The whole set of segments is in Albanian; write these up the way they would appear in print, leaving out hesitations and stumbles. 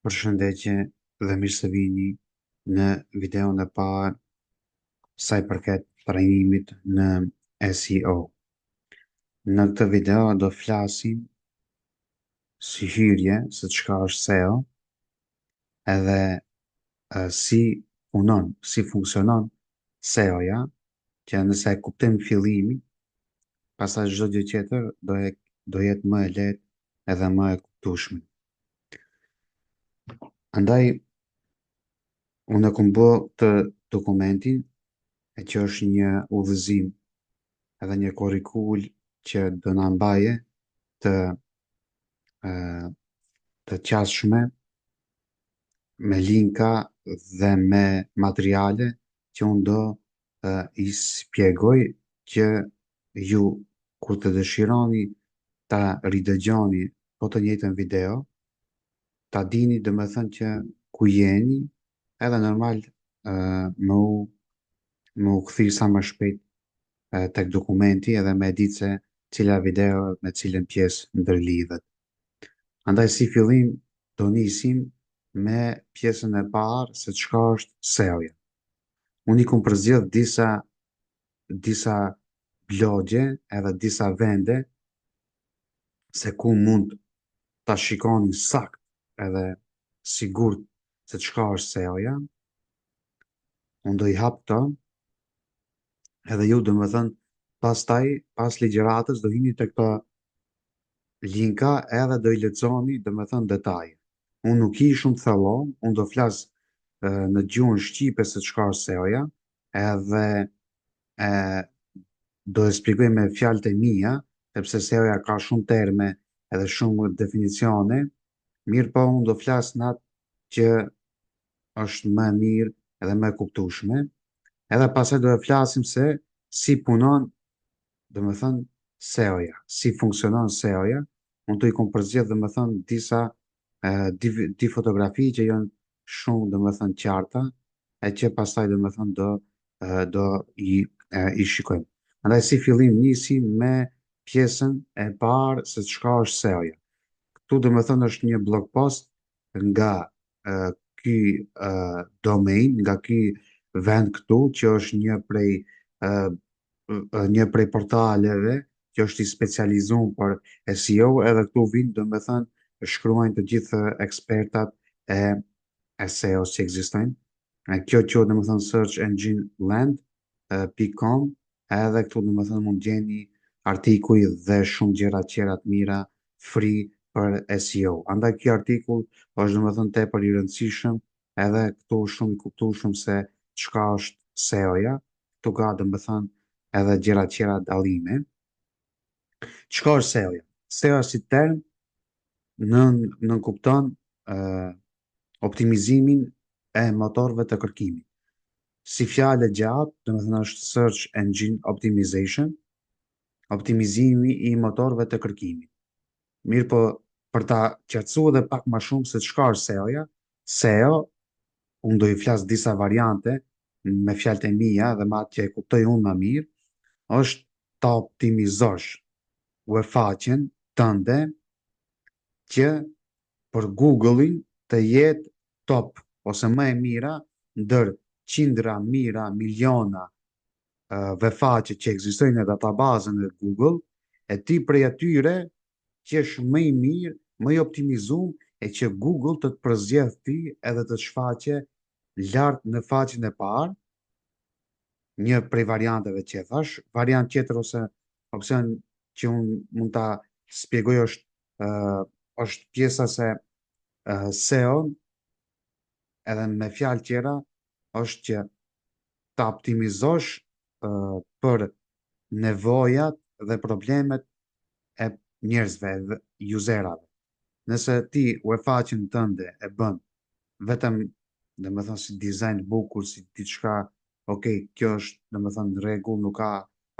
Përshëndetje dhe mirë se vini në videon e parë sa i përket trajnimit në SEO. Në këtë video do flasim si hyrje se çka është SEO edhe si funksionon SEO-ja, që nëse e kuptojmë fillimin, pastaj çdo gjë tjetër do jetë më e lehtë edhe më e kuptueshme. Andaj unë e kam bë të dokumentin e që është një udhëzim edhe një kurrikul që do na mbaje të eh, të qasshme me linka dhe me materiale që unë do i spjegoj që ju kur të dëshironi ta ridëgjoni po të njëjtën video, ta dini dhe me thënë që ku jeni edhe normal më u këthi sa më shpejt tek dokumenti edhe me ditë se cila video me cilën pjesë ndërlidhet. Andaj si fillim do nisim me pjesën e parë se çka është SEO-ja. Unë i kam përzgjedh disa blogje edhe disa vende se ku mund ta shikoni sakt edhe sigurt se çka është SEO-ja. Unë do i hap këto edhe ju do më thënë pastaj, pas ligjëratës do hini të këto linka edhe do i lexoni dhe me thënë detaje. Unë nuk i shumë thellon, unë do flas në gjuhën shqipe se çka është SEO-ja, edhe e, do e shpjegoj me fjalët e mia, sepse SEO-ja ka shumë terme edhe shumë definicione, mirë po unë do flas në atë që është më mirë edhe më e kuptueshme, edhe pastaj do e flasim se si punon, dhe me thënë SEO-ja, si funksionon SEO-ja. Unë të i kom përzgjedh dhe me thënë di fotografi që janë shumë dhe me thënë qarta e që pastaj dhe me thënë do i shikojmë. Andaj si fillim nisim me pjesën e parë se çka është SEO-ja. Këtu dhe me thënë është një blog post nga ky domain, nga ky vend këtu, që është një prej portaleve që është i specializuar për SEO, edhe këtu vinë do me thënë shkruajnë të gjithë ekspertat e SEO që ekzistojnë. Kjo që do me thënë searchengineland.com, edhe këtu do me thënë mund gjeni artikuj dhe shumë gjëra tjera të mira free për SEO. Andaj ky artikull është do me thënë tepër i rëndësishëm edhe këtu shumë i kuptueshëm se çka është SEO-ja, këtu ka do me thënë edhe gjëra tjera dallime. Çka është SEO-ja? SEO si term nënkupton optimizimin e motorëve të kërkimit. Si fjalë e gjatë, do të thënë është Search Engine Optimization, optimizimi i motorëve të kërkimit. Mirë po, për ta qartësuar edhe pak më shumë se çka është SEO-ja, SEO, unë do i flas disa variante me fjalët e mia dhe me atë që e kuptoj unë më mirë, është ta optimizosh faqen tënde që për Google-in të jetë top ose më e mira ndër qindra, mira, miliona faqe që ekzistojnë në databazën e Google, e ti prej atyre që është më i mirë, më i optimizuar e që Google të përzgjedh ti edhe të shfaqe lart në faqen e parë, një prej varianteve që e thash. Variant tjetër ose opsion që unë mund ta shpjegoj është pjesa se SEO edhe me fjalë tjera është që ta optimizosh për nevojat dhe problemet e njerëzve dhe userave. Nëse ti faqen tënde e bën vetëm dhe me thënë si dizajn bukur, si diçka, ok, kjo është dhe me thënë në rregull, nuk ka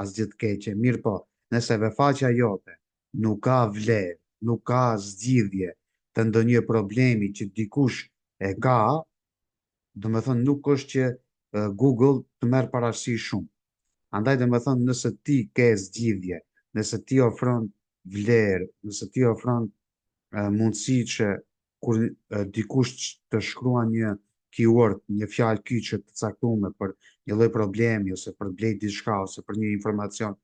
asgjë të keqe, mirë po, nëse faqja jote nuk ka vlerë, nuk ka zgjidhje të ndonjë problemi që dikush e ka, dhe me thënë nuk është që Google të merr parasysh shumë. Andaj dhe me thënë nëse ti ke zgjidhje, nëse ti ofron vlerë, nëse ti ofron mundësi që kur dikush të shkruan një keyword, një fjalë kyçe të caktuar për një lloj problemi ose për të blerë diçka ose për një informacion,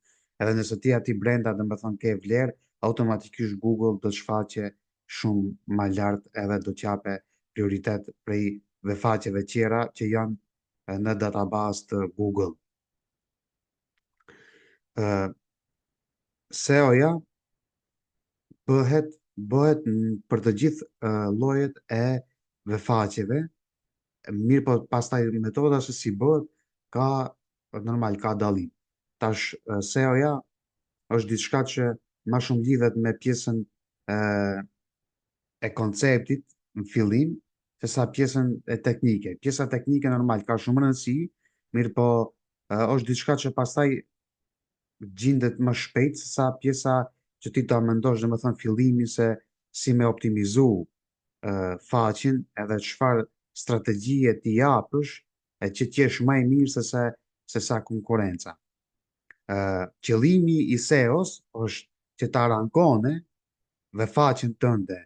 edhe nëse ti aty brenda domethënë ke vlerë, automatikisht Google do të shfaqe shumë më lart edhe do t'jape prioritet prej dhe faqeve tjera që janë në database të Google. Uh, SEO-ja bëhet për të gjithë llojet e vefaqeve, mirë po pastaj metoda se si bëhet ka normal ka dallim. Tash SEO-ja është diçka që më shumë lidhet me pjesën e, e konceptit në fillim, se sa pjesën e teknike. Pjesa teknike normal ka shumë rëndësi, mirë po është diçka që pastaj gjendet më shpejt se sa pjesa që ti ta mendosh, domethënë fillimi se si me optimizu faqin edhe çfarë strategjie ti japësh e që t'jesh më i mirë se sa konkurenca. Qëllimi i SEO-s është që ta rankone dhe faqen tënde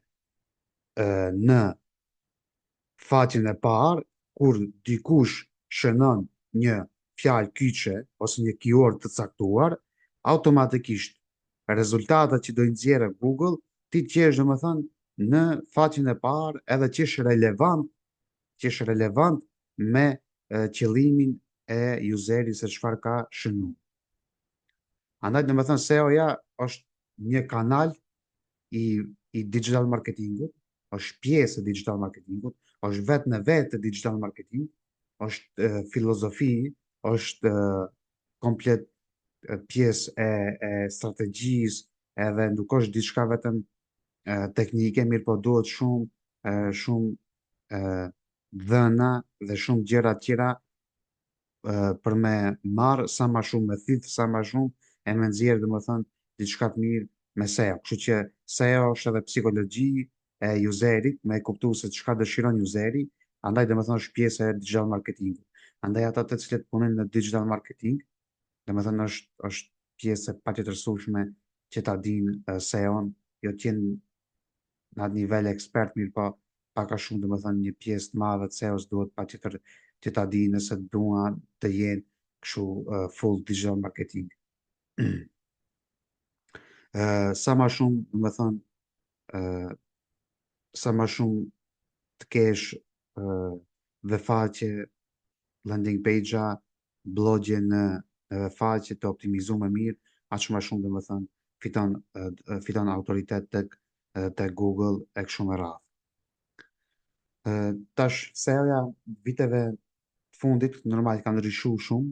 në faqen e parë, kur dikush shënon një fjalë kyçe ose një keyword të caktuar, automatikisht rezultatet që do i nxjerrë Google, ti t'jesh domethënë në faqen e parë edhe që është relevant me qëllimin e userit se çfarë ka shënuar. Andaj domethënë SEO-ja është një kanal i digital marketingut, është pjesë e digital marketingut, është vetë në vetë e digital marketing, është filozofi, është komplet pjesë e strategjisë, edhe nuk është diçka vetëm teknike, mirë po duhet shumë dhëna dhe shumë gjëra tjera për me marrë sa ma shumë, me thithë sa ma shumë, e me nxjerrë domethënë diçka të mirë me SEO. Kështu që SEO është edhe psikologji e userit, me e kuptu se çka dëshiron useri, andaj domethënë është pjesë e digital marketingut. Andaj ata të cilët punojnë në digital marketing, domethënë është pjesë e patjetërsueshme që ta dinë SEO-n, jo të jenë në atë nivel ekspert, mirë po pak a shumë domethënë një pjesë të madhe të SEO-s duhet patjetër që ta dinë nëse duan të jenë kështu full digital marketing. Sa ma shumë, më thënë, sa ma shumë të kesh dhe faqe, landing page-a, blogje në faqe të optimizu më mirë, aq më shumë dhe më thënë, fiton autoritet të Google e kështu me radhë. Tash SEO-ja viteve të fundit normal kanë ndryshu shumë,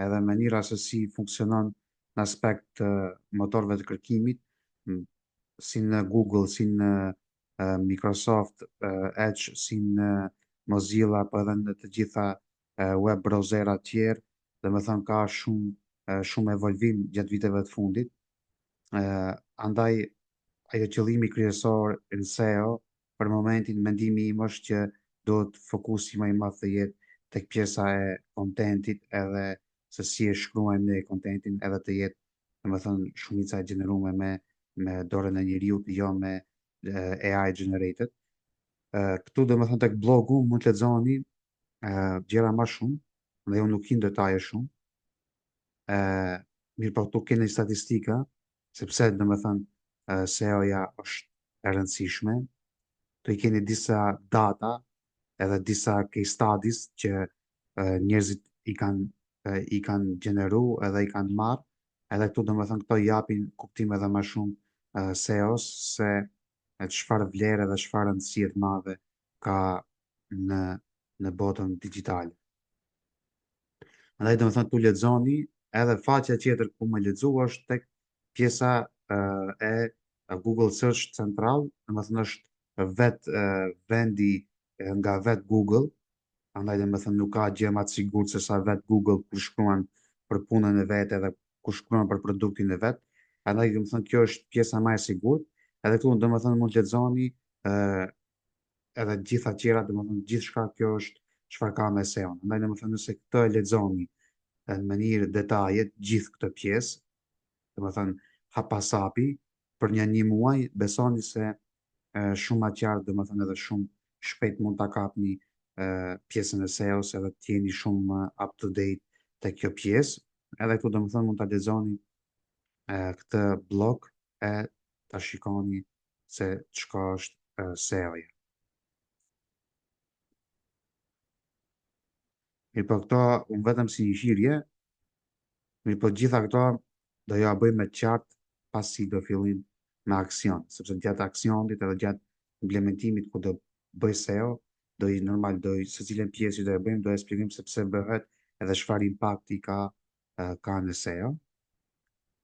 edhe mënyra se si funksionon në aspekt të motorëve të kërkimit, si në Google, si në Microsoft Edge, si në Mozilla, po edhe në të gjitha web browsera tjerë, dhe me thënë ka shumë evolvim gjatë viteve të fundit. Andaj, ajo qëllimi kryesor në SEO, për momentin mendimi im është që do të fokusi më i madh të jetë tek pjesa e kontentit edhe se si e shkruajmë ne kontentin edhe të jetë, domethënë, shumica e gjeneruar me dorën e njeriut, jo me AI generated. Këtu domethënë tek blogu mund të lexoni gjëra më shumë, dhe unë nuk i në detaje shumë. Mirë po këtu keni statistika, sepse domethënë SEO-ja është e rëndësishme. Të i keni disa data edhe disa case studies që njerëzit i kanë gjeneru edhe i kanë marrë, edhe këtu do më thënë këto i japin kuptim edhe më shumë SEO-s se çfarë vlerë edhe çfarë rëndësie të madhe ka në botën digjitale. Andaj do më thënë tu lexoni, edhe faqja tjetër ku më lexu është tek pjesa e Google Search Central, do më thënë është vendi nga vet Google, andaj dhe më thënë nuk ka gjë më të sigurt se sa vet Google kur shkruan për punën e vet edhe kur shkruan për produktin e vet, andaj dhe më thënë kjo është pjesa më e sigurt, edhe këtu dhe më thënë mund të lexoni edhe gjitha tjera, dhe më thënë gjithçka kjo është çfarë ka me SEO. Andaj dhe më thënë nëse këtë e lexoni në mënyrë detajet gjithë këtë pjesë, dhe më thënë hapasapi, për një muaj besoni se shumë ma qartë, domethënë edhe shumë shpejt mund ta kapni pjesën e SEO-s edhe të jeni shumë up to date te kjo pjesë. Edhe këtu domethënë mund ta lexoni këtë blog e ta shikoni se çka është SEO-ja. Mirë po këto unë vetëm si një hyrje, mirë po gjitha këto do ja bëjmë me qartë pasi do fillim me aksion, sepse gjatë aksionit edhe gjatë implementimit ku do bëj SEO, se cilën pjesë do e bëjmë, do e shpjegojmë se pse bëhet edhe çfarë impakti ka në SEO.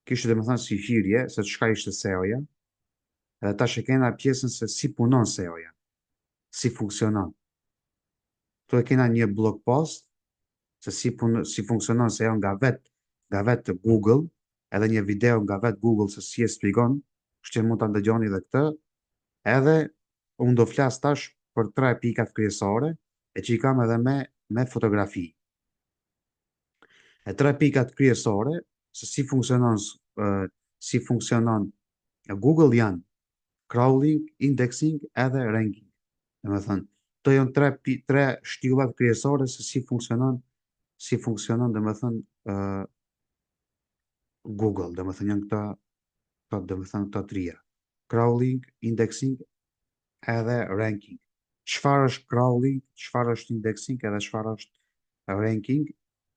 Kishte domethënë si hyrje se çka ishte SEO-ja, edhe tash e kena pjesën se si punon SEO-ja, si funksionon. Tu e kena një blog post se si funksionon SEO nga vetë Google, edhe një video nga vetë Google se si e shpjegon, kështu që mund ta ndëgjoni edhe këtë, edhe unë do flas tash për 3 pikat kryesore e që i kam edhe me fotografi. E 3 pikat kryesore se si funksionon Google janë crawling, indexing edhe ranking. Domethënë, këto janë 3 shtyllat kryesore se si funksionon domethënë Google, domethënë janë këto trija. Crawling, indexing edhe ranking. Çfarë është crawling, çfarë është indexing edhe çfarë është ranking?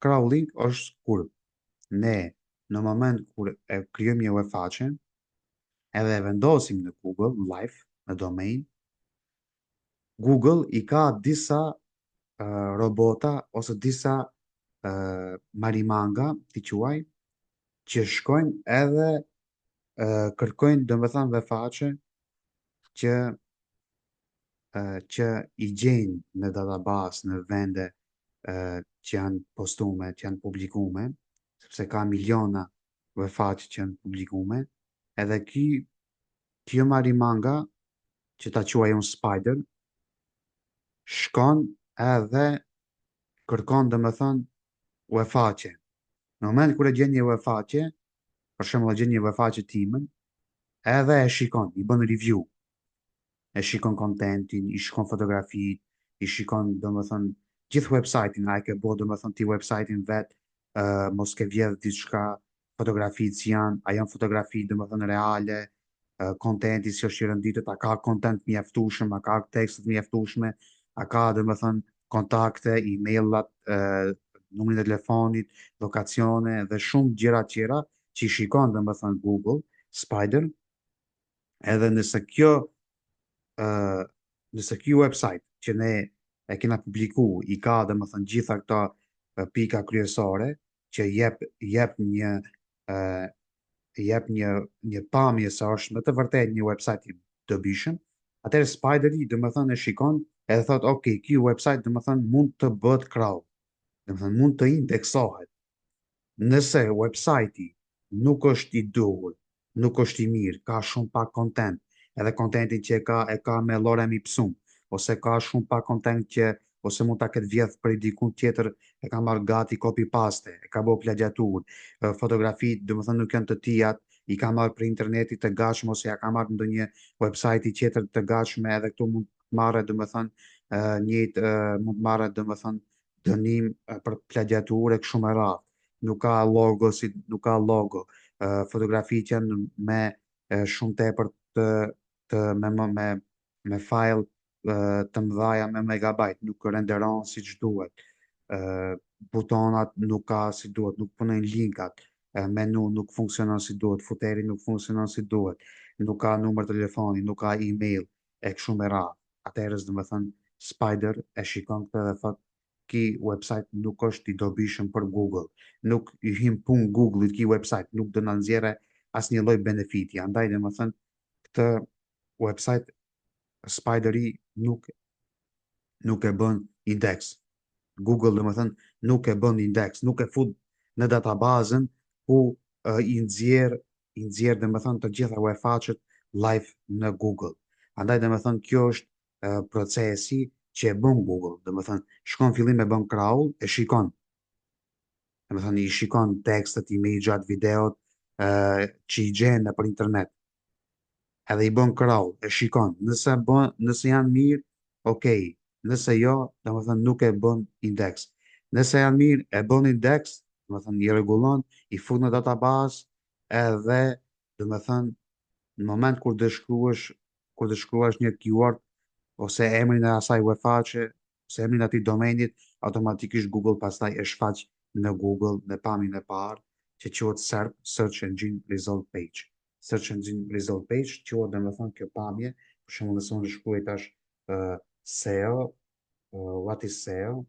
Crawling është kur ne në moment kur e krijojmë një webfaqe edhe e vendosim në Google Live, në domain, Google i ka disa robota ose disa marimanga, ti quaj, që shkojnë edhe kërkojnë domethënë webfaqe që që i gjejnë në database, në vende që janë postume, që janë publikume, sepse ka miliona webfaqe që janë publikume, edhe kjo marimanga, që ta quaj unë spider, shkon edhe kërkon domethënë webfaqe. Në moment kur e gjen një webfaqe, për shembull e gjen një webfaqe timën, edhe e shikon, i bën review, e shikon kontentin, i shikon fotografitë, i shikon domethënë gjithë website-in, a e ke bo domethënë ti website-in vet, mos ke vjedh diçka, fotografitë si janë, a janë fotografi domethënë reale, kontenti si është i rënditur, a ka kontent mjaftueshëm, a ka tekste të mjaftueshme, a ka domethënë kontakte, emaillat, numrin e telefonit, lokacione dhe shumë gjëra tjera që i shikon domethënë Google Spider, edhe nëse ky website që ne e kena publiku i ka domethënë gjitha këto pika kryesore që jep një pamje se është në të vërtetë një website i dobishëm, atëherë Spideri domethënë e shikon edhe thot, ok, ky website domethënë mund të bëhet crawl, domethënë mund të indeksohet. Nëse website-i nuk është i duhur, nuk është i mirë, ka shumë pak content, edhe contentin që e ka me lorem ipsum, ose ka shumë pak content ose mund ta ketë vjedh për dikun tjetër, e ka marrë gati copy paste, e ka bërë plagiatur, fotografitë domethënë nuk janë të tijat, i ka marrë për internetit të gatshëm ose ja ka marrë ndonjë website i tjetër të gatshme, edhe këtu mund marrë domethënë mund marrë domethënë dënim për plagiatur e kështu me radhë. Nuk ka logo, fotografitë janë shumë tepër me file të mëdhaja me megabajt, nuk renderon siç duhet, butonat nuk ka si duhet, nuk punojnë linkat, menu nuk funksionon si duhet, futeri nuk funksionon si duhet, nuk ka numër telefoni, nuk ka email, e kështu me radhë. Atëherës domethënë Spider e shikon këtë dhe thot, ky website nuk është i dobishëm për Google, nuk i hyn punë Google-it ky website, nuk do na nxjerrë asnjë lloj benefiti. Andaj domethënë këtë website Spideri nuk e bën index. Google domethënë nuk e bën index, nuk e fut në databazën ku i nxjerr domethënë të gjitha webfaqet live në Google. Andaj domethënë kjo është procesi që e bën Google, domethënë shkon fillim e bën crawl, e shikon. Domethënë i shikon tekstet, imazhat, videot që i gjen nëpër internet. edhe i bën krau, e shikon, nëse janë mirë, okej, nëse jo, domethënë nuk e bën indeks. Nëse janë mirë, e bën indeks, domethënë i rregullon, i fut në database, edhe domethënë në moment kur dëshkruash një keyword ose emrin e asaj webfaqe, ose emrin e atij domenit, automatikisht Google pastaj e shfaq në Google në pamjen e parë që quhet SERP, Search Engine Result Page. Search Engine Result Page quhet domethënë kjo pamje, për shembull nëse unë shkruaj tash SEO, what is SEO?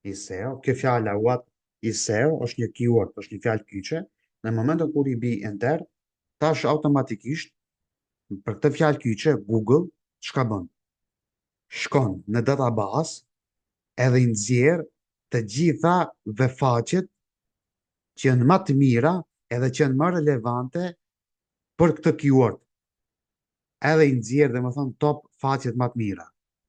Is SEO, kjo fjala what is SEO është një keyword, është një fjalë kyçe, në momentin kur i bi enter, tash automatikisht për këtë fjalë kyçe Google çka bën? Shkon në database edhe i nxjerr të gjitha vefaqet që janë më të mira edhe që janë më relevante për këtë keyword. Edhe i nxjerr domethënë top faqet më të mira.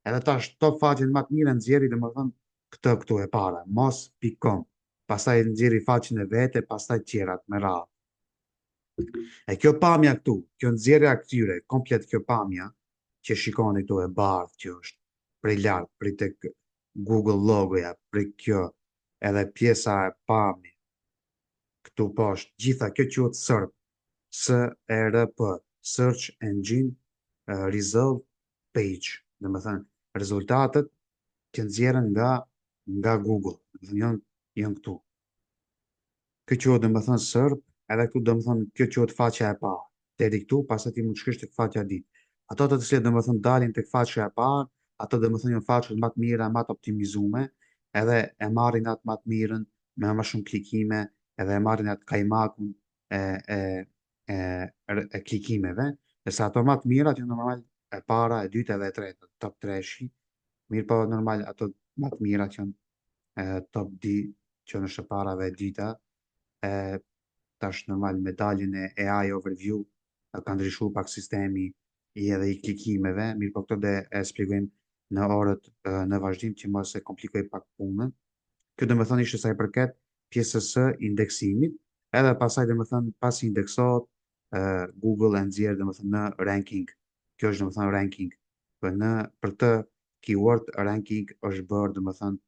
Edhe tash top faqet më të mira nxjerri domethënë këtë këtu e para, mos.com. Pastaj nxjerri faqen e vet e pastaj tjerat me radhë. E kjo pamja këtu, kjo nxjerrja këtyre, komplet kjo pamja që shikoni këtu e bardhë që është prej lart, prej tek Google logoja, prej kjo edhe pjesa e pamje këtu poshtë, gjitha kjo quhet SERP, SERP, Search Engine Result Page, domethënë rezultatet që nxjerren nga Google, janë këtu. Kjo quhet domethënë SERP, edhe këtu domethënë kjo quhet faqja e parë. Deri këtu, pastaj ti mund të shkruash tek faqja e dytë. Ato të cilët domethënë dalin tek faqja e parë, ato domethënë janë faqet më të mira, më të optimizuara, edhe e marrin atë më të mirën me më shumë klikime, edhe e marrin atë kajmakun e e e klikimeve, ndërsa ato më të mirat janë normal e para, e dyta edhe e treta, top 3-shi. Mirë po normal ato më të mirat janë top D, që është e para dhe e dyta. E, tash normal me daljen e AI overview ka ndryshuar pak sistemi i edhe i klikimeve, mirë po këto dhe e shpjegojmë në orët në vazhdim që mos e komplikoj pak punën. Kjo dhe më thënë ishte sa i përket pjesës së indeksimit, edhe pasaj dhe më thënë pas indeksohet, Google e nxjerr dhe më thënë në ranking. Kjo është dhe më thënë ranking. Për të keyword ranking është bërë dhe më thënë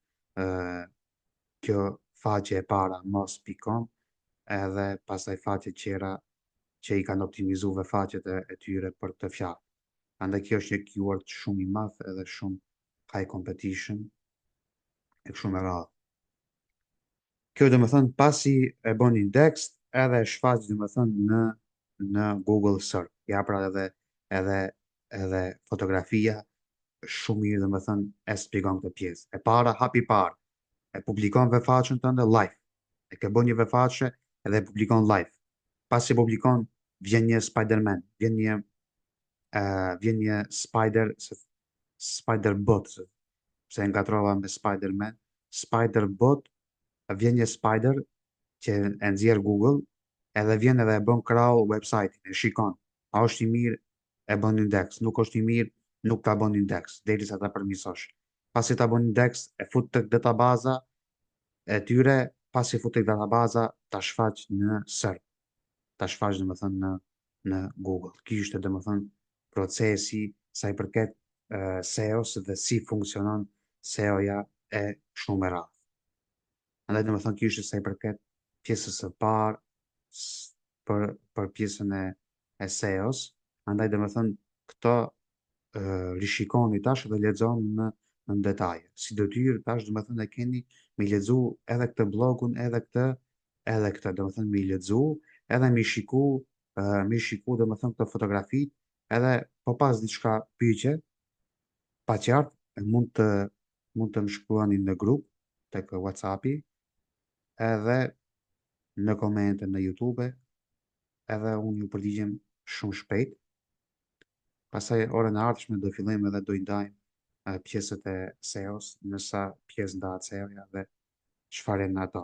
kjo faqe e para mos.com, edhe pastaj faqe tjera që i kanë optimizuar faqet e tyre për të fjalë. Andaj kjo është një keyword shumë i madh edhe shumë high competition e kështu me radhë. Kjo dhe më thënë pasi e bën index edhe e shfaq dhe më thënë në Google Search. Ja pra edhe fotografia shumë mirë dhe më thënë e shpjegon këtë pjesë. E para, hapi parë, e publikon vefaqen tënde live. E ke bën një vefaqe edhe e publikon live. Pasi publikon, vjen një Spider-Man, vjen një Spider-Bot, se ngatrova me Spider-Man, Spider-Bot, vjen një Spider që e nxjerr Google, edhe vjen edhe e bën krau website-in, e shikon, a është i mirë, e bën index, nuk është i mirë, nuk ta bën index, derisa ta përmirësosh. Pasi ta bën index, e fut tek databaza e tyre, pasi fut tek databaza, ta shfaq në SERP, ta shfaq dhe më thënë në Google. Ky është dhe më thënë procesi sa i përket SEO-s dhe si funksionon SEO-ja e shumë e radhë. Andaj dhe më thënë ky është sa i përket pjesës së parë për pjesën e SEO-s. Andaj dhe më thënë këto rishikoni tash dhe lexoni në detaje. Si detyrë tash dhe më thënë e keni me lexu edhe këtë blogun, edhe këtë, dhe më thënë me lexu, edhe me shiku dhe më thënë këtë fotografi, edhe po pas diçka pyetje, pa qartë, mund të më shkruani në grup, tek WhatsApp-i, edhe në komente në YouTube, edhe unë ju përgjigjem shumë shpejt. Pastaj orën e ardhshme do fillojmë edhe do i ndajmë pjesët e SEO-s, nësa pjesë ndahet SEO-ja dhe çfarë janë ato.